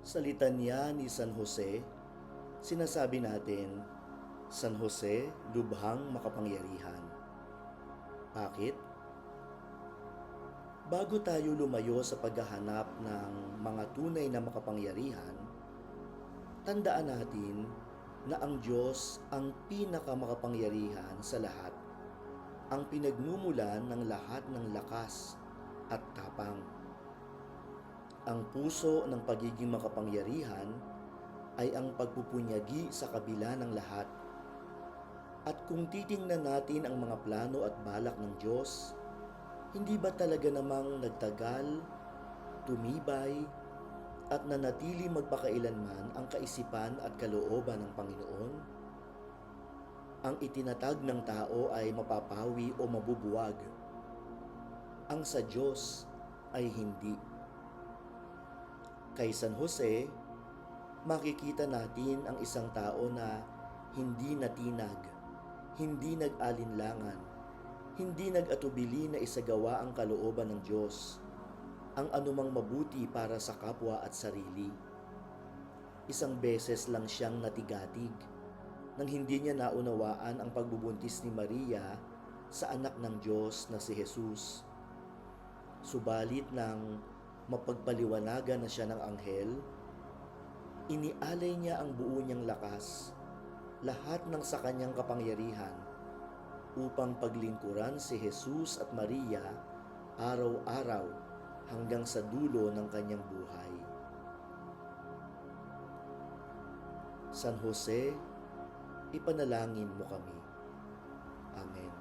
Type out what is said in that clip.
Sa litanya ni San Jose, sinasabi natin, San Jose, lubhang makapangyarihan. Bakit? Bago tayo lumayo sa paghahanap ng mga tunay na makapangyarihan, tandaan natin na ang Diyos ang pinakamakapangyarihan sa lahat, ang pinagmumulan ng lahat ng lakas at tapang. Ang puso ng pagiging makapangyarihan ay ang pagpupunyagi sa kabila ng lahat. At kung titingnan natin ang mga plano at balak ng Diyos, hindi ba talaga namang nagtagal, tumibay, at nanatili magpakailanman ang kaisipan at kalooban ng Panginoon? Ang itinatag ng tao ay mapapawi o mabubuwag. Ang sa Diyos ay hindi. Kay San Jose, makikita natin ang isang tao na hindi natinag, hindi nag-alinlangan, hindi nag-atubili na isagawa ang kalooban ng Diyos, ang anumang mabuti para sa kapwa at sarili. Isang beses lang siyang natigatig nang hindi niya naunawaan ang pagbubuntis ni Maria sa anak ng Diyos na si Jesus. Subalit nang mapagpaliwanagan na siya ng anghel, inialay niya ang buo niyang lakas, lahat ng sa kanyang kapangyarihan, upang paglingkuran si Jesus at Maria araw-araw hanggang sa dulo ng kanyang buhay. San Jose, ipanalangin mo kami. Amen.